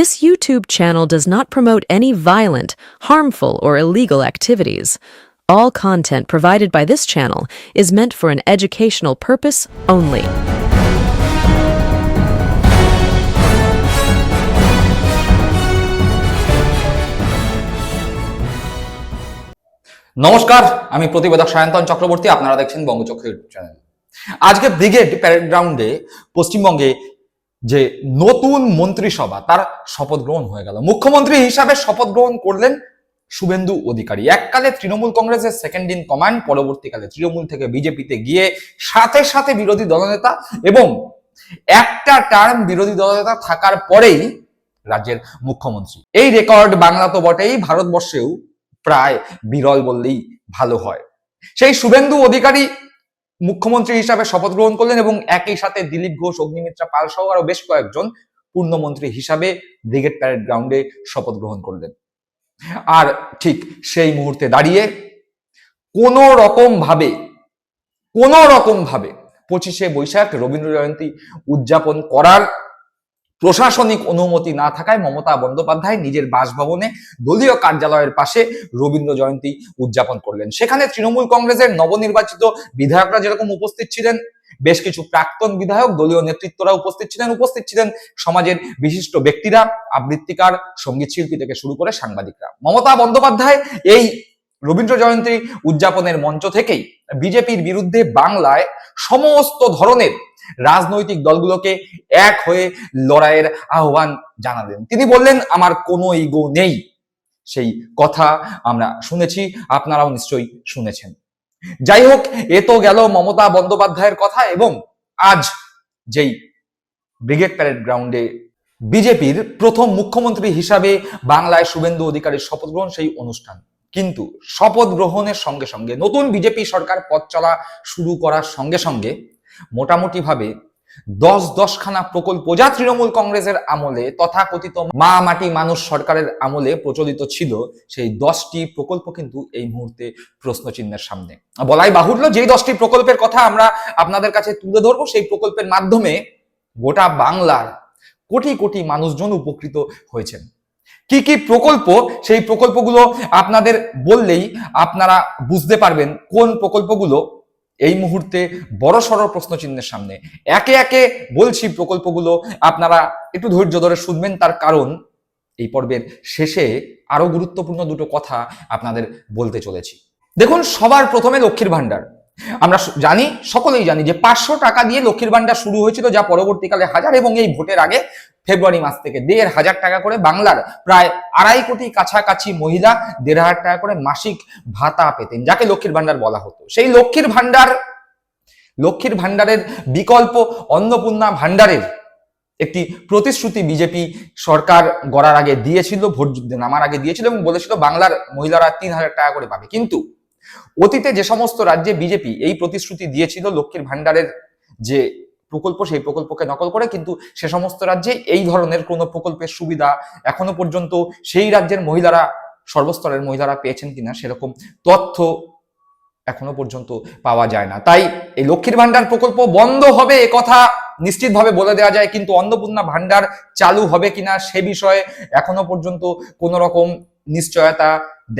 This YouTube channel does not promote any violent, harmful, or illegal activities. All content provided by this channel is meant for an educational purpose only. নমস্কার, আমি প্রতিবেদক সায়ন্তন চক্রবর্তী। আপনারা দেখছেন বঙ্গচক্র YouTube channel. আজকে brigade parade গ্রাউন্ডে পশ্চিমবঙ্গে যে নতুন মন্ত্রিসভা তার শপথ গ্রহণ হয়ে গেল। মুখ্যমন্ত্রী হিসাবে শপথ গ্রহণ করলেন শুভেন্দু অধিকারী। এককালে তৃণমূল কংগ্রেসের সেকেন্ড ইন কমান্ড, পরবর্তীকালে তৃণমূল থেকে বিজেপিতে গিয়ে সাথে সাথে বিরোধী দলনেতা এবং একটা টার্ম বিরোধী দলনেতা থাকার পরেই রাজ্যের মুখ্যমন্ত্রী। এই রেকর্ড বাংলা তো বটেই, ভারতবর্ষেও প্রায় বিরল বললেই ভালো হয়। সেই শুভেন্দু অধিকারী মুখ্যমন্ত্রী হিসাবে শপথ গ্রহণ করলেন এবং একই সাথে দিলীপ ঘোষ, অগ্নিমিত্রা পাল সহ আরো বেশ কয়েকজন পূর্ণমন্ত্রী হিসাবে ব্রিগেড প্যারেড গ্রাউন্ডে শপথ গ্রহণ করলেন। আর ঠিক সেই মুহূর্তে দাঁড়িয়ে কোনো রকম ভাবে 25শে বৈশাখ রবীন্দ্র জয়ন্তী উদযাপন করার প্রশাসনিক অনুমতি না থাকায় মমতা বন্দ্যোপাধ্যায় নিজের বাসভবনে দলীয় কার্যালয়ের পাশে রবীন্দ্র জয়ন্তী উদযাপন করলেন। সেখানে তৃণমূল কংগ্রেসের নবনির্বাচিত বিধায়করা যেরকম উপস্থিত ছিলেন, বেশ কিছু প্রাক্তন বিধায়ক, দলীয় নেতৃত্বরা উপস্থিত ছিলেন সমাজের বিশিষ্ট ব্যক্তিরা, আবৃত্তিকার, সঙ্গীত শিল্পী থেকে শুরু করে সাংবাদিকরা। মমতা বন্দ্যোপাধ্যায় এই রবীন্দ্র জয়ন্তী উদযাপনের মঞ্চ থেকেই বিজেপির বিরুদ্ধে বাংলায় সমস্ত ধরনের রাজনৈতিক দলগুলোকে এক হয়ে লড়াইয়ের আহ্বান জানালেন। তিনি বললেন, আমার কোনো ইগো নেই। সেই কথা আমরা শুনেছি, আপনারাও নিশ্চয়ই শুনেছেন। যাই হোক, এ তো গেল মমতা বন্দ্যোপাধ্যায়ের কথা এবং আজ যেই ব্রিগেড প্যারেড গ্রাউন্ডে বিজেপির প্রথম মুখ্যমন্ত্রী হিসাবে বাংলায় শুভেন্দু অধিকারীর শপথ গ্রহণ, সেই অনুষ্ঠান। কিন্তু শপথ গ্রহণের সঙ্গে সঙ্গে নতুন বিজেপি সরকার পথ চলা শুরু করার সঙ্গে সঙ্গে মোটামুটি ভাবে 10খানা প্রকল্প, যা তৃণমূল কংগ্রেসের আমলে তথাকথিত মা মাটি মানুষ সরকারের আমলে প্রচলিত ছিল, সেই 10টি প্রকল্প কিন্তু এই মুহূর্তে প্রশ্নচিহ্নের সামনে। বলাই বাহুল্য, যেই 10টি প্রকল্পের কথা আমরা আপনাদের কাছে তুলে ধরবো, সেই প্রকল্পের মাধ্যমে গোটা বাংলার কোটি কোটি মানুষজন উপকৃত হয়েছেন। কি কি প্রকল্প, সেই প্রকল্পগুলো আপনাদের বললেই আপনারা বুঝতে পারবেন কোন প্রকল্পগুলো এই মুহূর্তে বড়সড় প্রশ্নচিহ্নের সামনে। একে একে বলছি প্রকল্পগুলো, আপনারা একটু ধৈর্য ধরে শুনবেন, তার কারণ এই পর্বের শেষে আরো গুরুত্বপূর্ণ দুটো কথা আপনাদের বলতে চলেছি। দেখুন, সবার প্রথমে লক্ষ্মীর ভান্ডার। আমরা জানি, সকলেই জানি যে 500 টাকা দিয়ে লক্ষ্মীর ভান্ডার শুরু হয়েছিল, যা পরবর্তীকালে 1000 এবং এই ভোটের আগে ফেব্রুয়ারি মাস থেকে 1500 টাকা করে বাংলার প্রায় 2.5 কোটি কাছাকাছি মহিলা 1500 টাকা করে মাসিক ভাতা পেতেন, যাকে লক্ষ্মীর ভান্ডার বলা হতো। সেই লক্ষ্মীর ভান্ডারের বিকল্প অন্নপূর্ণা ভান্ডারের একটি প্রতিশ্রুতি বিজেপি সরকার গড়ার আগে দিয়েছিল, ভোট নামার আগে দিয়েছিল এবং বলেছিল বাংলার মহিলারা 3000 টাকা করে পাবে। কিন্তু অতীতে যে সমস্ত রাজ্যে বিজেপি এই প্রতিশ্রুতি দিয়েছিল লক্ষ্মীর ভান্ডারের যে প্রকল্প, সেই প্রকল্পকে নকল করে, কিন্তু সে সমস্ত রাজ্যে এই ধরনের কোনো প্রকল্পের সুবিধা এখনো পর্যন্ত সেই রাজ্যের মহিলারা, সর্বস্তরের মহিলারা পেয়েছেন কিনা সেরকম তথ্য এখনো পর্যন্ত পাওয়া যায় না। তাই এই লক্ষ্মীর ভান্ডার প্রকল্প বন্ধ হবে এ কথা নিশ্চিতভাবে বলে দেওয়া যায়, কিন্তু অন্নপূর্ণা ভান্ডার চালু হবে কিনা সে বিষয়ে এখনো পর্যন্ত কোনো রকম নিশ্চয়তা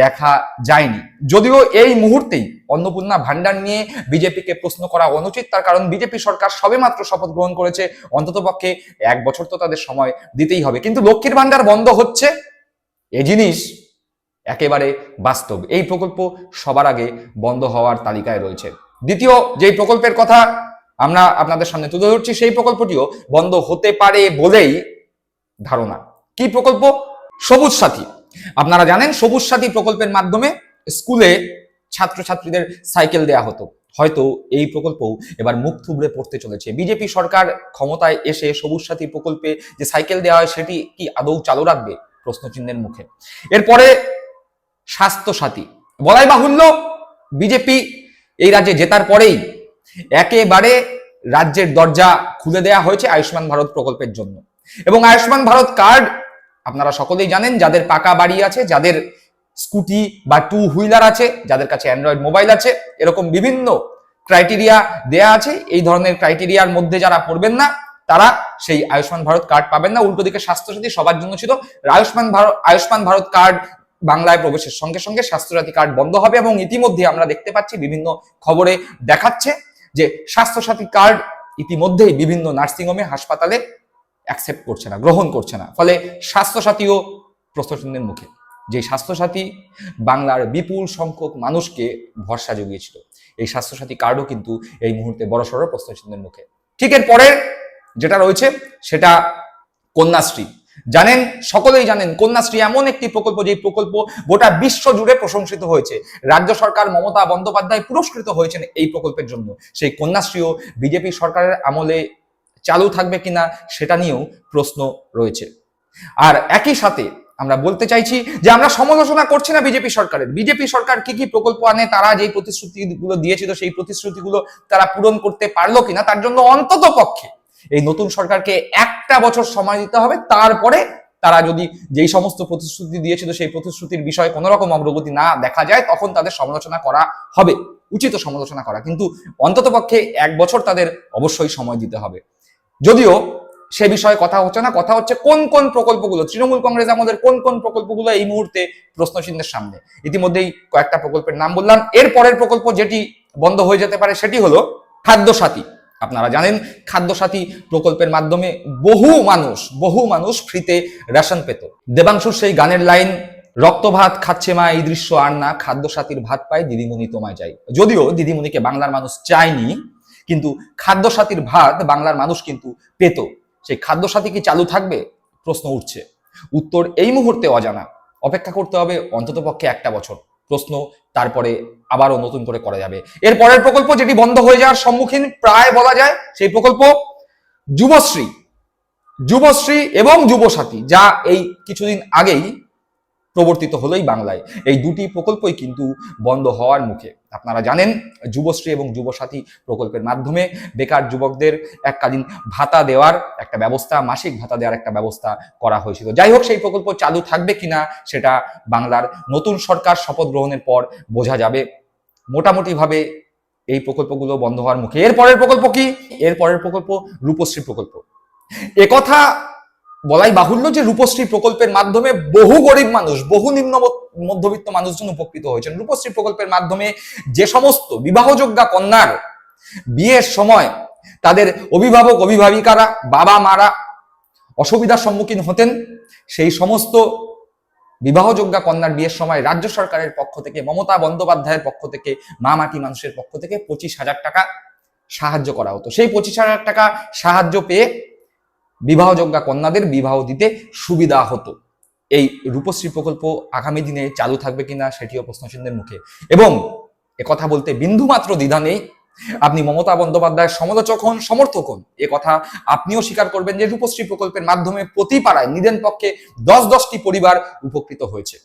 দেখা যায়নি। যদিও এই মুহূর্তেই অন্নপূর্ণা ভান্ডার নিয়ে বিজেপিকে প্রশ্ন করা অনুচিত, তার কারণ বিজেপি সরকার সবেমাত্র শপথ গ্রহণ করেছে, অন্ততপক্ষে 1 বছর তো তাদের সময় দিতেই হবে। কিন্তু লক্ষ্মীর ভান্ডার বন্ধ হচ্ছে এ জিনিস একেবারে বাস্তব। এই প্রকল্প সবার আগে বন্ধ হওয়ার তালিকায় রয়েছে। দ্বিতীয় যেই প্রকল্পের কথা আমরা আপনাদের সামনে তুলে ধরছি, সেই প্রকল্পটিও বন্ধ হতে পারে বলেই ধারণা। কি প্রকল্প? সবুজ সাথী। আপনারা জানেন, সবুজ সাথী প্রকল্পের মাধ্যমে স্কুলে ছাত্রছাত্রীদের সাইকেল দেয়া হতো। হয়তো এই প্রকল্পও এবার মুখ থুবড়ে পড়তে চলেছে। বিজেপি সরকার ক্ষমতায় এসে সবুজ সাথী প্রকল্পে যে সাইকেল দেওয়া হয়, সেটি কি আদৌ চালু রাখবে? প্রশ্নচিহ্নের মুখে। এরপরে স্বাস্থ্য সাথী। বলাই বাহুল্য, বিজেপি এই রাজ্যে জেতার পরেই একেবারে রাজ্যের দরজা খুলে দেওয়া হয়েছে আয়ুষ্মান ভারত প্রকল্পের জন্য। এবং আয়ুষ্মান ভারত কার্ড আপনারা সকলেই জানেন, যাদের পাকা বাড়ি আছে, যাদের স্কুটি বা 2 হুইলার আছে, যাদের কাছে অ্যান্ড্রয়েড মোবাইল আছে, এরকম বিভিন্ন ক্রাইটেরিয়া দেয়া আছে। এই ধরনের ক্রাইটেরিয়ার মধ্যে যারা পড়বেন না, তারা সেই আয়ুষ্মান ভারত কার্ড পাবেন না। উল্টো দিকে স্বাস্থ্যসাথী সবার জন্য ছিল। আয়ুষ্মান ভারত কার্ড বাংলায় প্রবেশের সঙ্গে সঙ্গে স্বাস্থ্যসাথী কার্ড বন্ধ হবে এবং ইতিমধ্যে আমরা দেখতে পাচ্ছি বিভিন্ন খবরে দেখাচ্ছে যে স্বাস্থ্যসাথী কার্ড ইতিমধ্যেই বিভিন্ন নার্সিংহোমে, হাসপাতালে অ্যাকসেপ্ট করছে না, গ্রহণ করছে না। ফলে স্বাস্থ্যসাথীও প্রশ্নচিহ্নের মুখে। যে স্বাস্থ্যসাথী বাংলার বিপুল সংখ্যক মানুষকে ভরসা জুগিয়েছিল, এই স্বাস্থ্যসাথী কার্ডও কিন্তু এই মুহূর্তে বড়সড় প্রশ্নচিহ্নের মুখে। ঠিক এর পরের যেটা রয়েছে সেটা কন্যাশ্রী। জানেন, সকলেই জানেন, কন্যাশ্রী এমন একটি প্রকল্প যে প্রকল্প গোটা বিশ্ব জুড়ে প্রশংসিত হয়েছে। রাজ্য সরকার মমতা বন্দ্যোপাধ্যায় পুরস্কৃত হয়েছেন এই প্রকল্পের জন্য। সেই কন্যাশ্রীও বিজেপি সরকারের আমলে চালু থাকবে কিনা সেটা নিয়েও প্রশ্ন রয়েছে। আর একই সাথে আমরা বলতে চাইছি যে আমরা সমালোচনা করছি না বিজেপি সরকারের। বিজেপি সরকার কি কি প্রকল্প আনে, তারা যে প্রতিশ্রুতিগুলো দিয়েছিল সেই প্রতিশ্রুতিগুলো তারা পূরণ করতে পারলো কিনা, তার জন্য অন্তত পক্ষে এই নতুন সরকারকে একটা বছর সময় দিতে হবে। তারপরে তারা যদি যেই সমস্ত প্রতিশ্রুতি দিয়েছিল সেই প্রতিশ্রুতির বিষয়ে কোনো রকম অগ্রগতি না দেখা যায়, তখন তাদের সমালোচনা করা হবে, উচিত সমালোচনা করা। কিন্তু অন্তত পক্ষে এক বছর তাদের অবশ্যই সময় দিতে হবে। যদিও সে বিষয়ে কথা হচ্ছে না, কথা হচ্ছে কোন কোন প্রকল্পগুলো, তৃণমূল কংগ্রেস আমাদের কোন কোন প্রকল্পগুলো এই মুহূর্তে প্রশ্নচিহ্নের সামনে। ইতিমধ্যেই কয়েকটা প্রকল্পের নাম বললাম। এর পরের প্রকল্প যেটি বন্ধ হয়ে যেতে পারে সেটি হলো খাদ্যসাথী। আপনারা জানেন, খাদ্যসাথী প্রকল্পের মাধ্যমে বহু মানুষ ফ্রিতে রেশন পেত। দেবাংশুর সেই গানের লাইন, রক্ত ভাত খাচ্ছে মা এই দৃশ্য আর না, খাদ্যসাথীর ভাত পায় দিদিমণি তোমায় চাই। যদিও দিদিমণিকে বাংলার মানুষ চায়নি, কিন্তু খাদ্যসাথীর ভাত বাংলার মানুষ কিন্তু পেত। সেই খাদ্যসাথী কি চালু থাকবে, প্রশ্ন উঠছে। উত্তর এই মুহূর্তে অজানা। অপেক্ষা করতে হবে অন্তত পক্ষে একটা বছর। প্রশ্ন তারপরে আবারও নতুন করে করা যাবে। এর পরের প্রকল্প যেটি বন্ধ হয়ে যাওয়ার সম্মুখীন প্রায় বলা যায়, সেই প্রকল্প যুবশ্রী এবং যুবসাথী, যা এই কিছুদিন আগেই প্রবর্তিত হলোই বাংলায়। এই দুটি প্রকল্পই কিন্তু বন্ধ হওয়ার মুখে। আপনারা জানেন, যুবশ্রী এবং যুবসাথী প্রকল্পের মাধ্যমে বেকার যুবকদের এককালীন ভাতা দেওয়ার একটা ব্যবস্থা, মাসিক ভাতা দেওয়ার একটা ব্যবস্থা করা হয়েছিল। যাই হোক, সেই প্রকল্প চালু থাকবে কিনা সেটা বাংলার নতুন সরকার শপথ গ্রহণের পর বোঝা যাবে। মোটামুটি ভাবে এই প্রকল্পগুলো বন্ধ হওয়ার মুখে। এর পরের প্রকল্প কি? এর পরের প্রকল্প রূপশ্রী প্রকল্প। একথা বলাই বাহুল্য যে রূপশ্রী প্রকল্পের মাধ্যমে বহু গরিব মানুষ, বহু নিম্ন মধ্যবিত্ত মানুষজন উপকৃত হয়েছেন। রূপশ্রী প্রকল্পের মাধ্যমে যে সমস্ত বিবাহযোগ্যা কন্যার বিয়ের সময় তাদের অভিভাবক অভিভাবিকারা, বাবা মারা অসুবিধার সম্মুখীন হতেন, সেই সমস্ত বিবাহযোগ্যা কন্যার বিয়ের সময় রাজ্য সরকারের পক্ষ থেকে, মমতা বন্দ্যোপাধ্যায়ের পক্ষ থেকে, মা মাটি মানুষের পক্ষ থেকে 25,000 টাকা সাহায্য করা হতো। সেই 25,000 টাকা সাহায্য পেয়ে বিবাহযোগ্যা কন্যাদের বিবাহ দিতে সুবিধা হতো। এই রূপশ্রী প্রকল্প আগামী দিনে চালু থাকবে কিনা সেটিও প্রশ্নচিহ্নের মুখে। এবং একথা বলতে বিন্দুমাত্র দ্বিধা নেই, আপনি মমতা বন্দ্যোপাধ্যায়ের সমালোচক হন, সমর্থক হন, একথা আপনিও স্বীকার করবেন যে রূপশ্রী প্রকল্পের মাধ্যমে প্রতি পাড়ায় নিদেন পক্ষে 10-10টি পরিবার উপকৃত হয়েছে।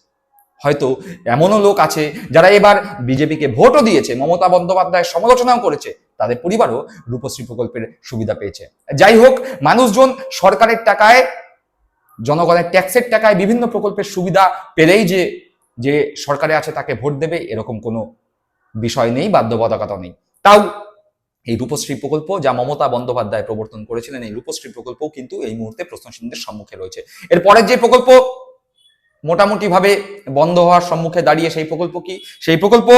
হয়তো এমনও লোক আছে যারা এবার বিজেপিকে ভোটও দিয়েছে, মমতা বন্দ্যোপাধ্যায়ের সমালোচনাও করেছে, তাদের পরিবারও রূপশ্রী প্রকল্পের সুবিধা পেয়েছে। যাই হোক, মানুষজন সরকারের টাকায়, জনগণের ট্যাক্সের টাকায় বিভিন্ন প্রকল্পের সুবিধা পেলেই যে সরকারে আছে তাকে ভোট দেবে, এরকম কোনো বিষয় নেই, বাধ্যবাধকতা নেই। তাও এই রূপশ্রী প্রকল্প যা মমতা বন্দ্যোপাধ্যায় প্রবর্তন করেছিলেন, এই রূপশ্রী প্রকল্পও কিন্তু এই মুহূর্তে প্রশ্নচিহ্নের সম্মুখে রয়েছে। এরপরের যে প্রকল্প মোটামুটি ভাবে বন্ধ হওয়ার সম্মুখে দাঁড়িয়ে, সেই প্রকল্প কি? সেই প্রকল্প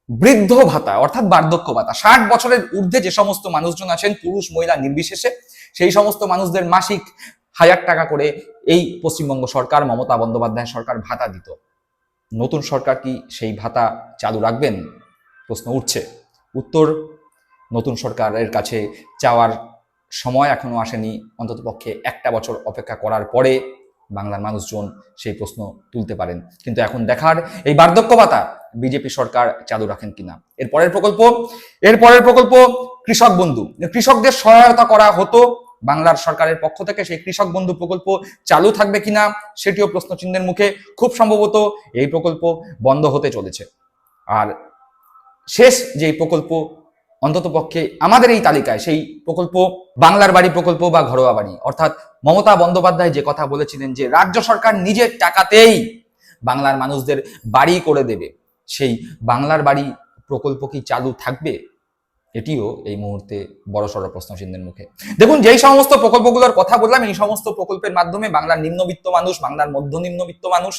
বৃদ্ধ ভাতা, অর্থাৎ বার্ধক্য ভাতা। 60 বছরের ঊর্ধ্বে যে সমস্ত মানুষজন আছেন, পুরুষ মহিলা নির্বিশেষে, সেই সমস্ত মানুষদের মাসিক 1000 টাকা করে এই পশ্চিমবঙ্গ সরকার, মমতা বন্দ্যোপাধ্যায় সরকার ভাতা দিত। নতুন সরকার কি সেই ভাতা চালু রাখবেন, প্রশ্ন উঠছে। উত্তর নতুন সরকারের কাছে চাওয়ার সময় এখনো আসেনি। অন্ততপক্ষে একটা বছর অপেক্ষা করার পরে বাংলার মানুষজন সেই প্রশ্ন তুলতে পারেন। কিন্তু এখন দেখার এই বার্ধক্য ভাতা বিজেপি সরকার চালু রাখেন কিনা। এরপরের প্রকল্প কৃষক বন্ধু। কৃষকদের সহায়তা করা হতো বাংলার সরকারের পক্ষ থেকে, সেই কৃষক বন্ধু প্রকল্প চালু থাকবে কিনা সেটিও প্রশ্নচিহ্নের মুখে। খুব সম্ভবত এই প্রকল্প বন্ধ হতে চলেছে। আর শেষ যে প্রকল্প অন্তত পক্ষে আমাদের এই তালিকায়, সেই প্রকল্প বাংলার বাড়ি প্রকল্প বা ঘরোয়া বাড়ি। অর্থাৎ মমতা বন্দ্যোপাধ্যায় যে কথা বলেছিলেন যে রাজ্য সরকার নিজের টাকাতেই বাংলার মানুষদের বাড়ি করে দেবে, সেই বাংলার বাড়ি প্রকল্প কি চালু থাকবে? এটিও এই মুহূর্তে বড়সড় প্রশ্নচিহ্নের মুখে। দেখুন, যেই সমস্ত প্রকল্পগুলোর কথা বললাম, এই সমস্ত প্রকল্পের মাধ্যমে বাংলার নিম্নবিত্ত মানুষ, বাংলার মধ্যনিম্নবিত্ত মানুষ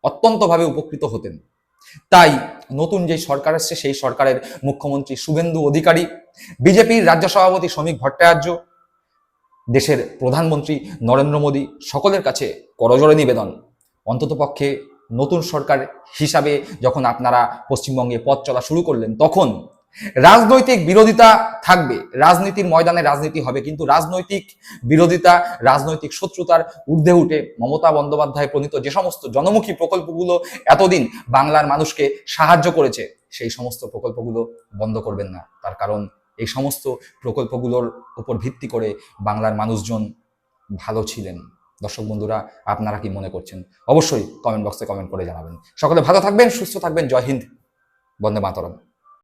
অত্যন্তভাবে উপকৃত হতেন। তাই নতুন যে সরকার আসছে, সেই সরকারের মুখ্যমন্ত্রী শুভেন্দু অধিকারী, বিজেপির রাজ্য সভাপতি শ্রমিক ভট্টাচার্য, দেশের প্রধানমন্ত্রী নরেন্দ্র মোদী, সকলের কাছে করজোড়ে নিবেদন, অন্ততপক্ষে নতুন সরকার হিসাবে যখন আপনারা পশ্চিমবঙ্গে পথ চলা শুরু করলেন, তখন রাজনৈতিক বিরোধিতা থাকবে, রাজনীতির ময়দানে রাজনীতি হবে, কিন্তু রাজনৈতিক বিরোধিতা, রাজনৈতিক শত্রুতার ঊর্ধ্বে উঠে মমতা বন্দ্যোপাধ্যায় প্রণীত যে সমস্ত জনমুখী প্রকল্পগুলো এতদিন বাংলার মানুষকে সাহায্য করেছে, সেই সমস্ত প্রকল্পগুলো বন্ধ করবেন না। তার কারণ এই সমস্ত প্রকল্পগুলোর উপর ভিত্তি করে বাংলার মানুষজন ভালো ছিলেন। দর্শক বন্ধুরা, আপনারা কি মনে করছেন? অবশ্যই কমেন্ট বক্সে কমেন্ট করে জানাবেন। সকলে ভালো থাকবেন, সুস্থ থাকবেন। জয় হিন্দ, বন্দে মাতরম।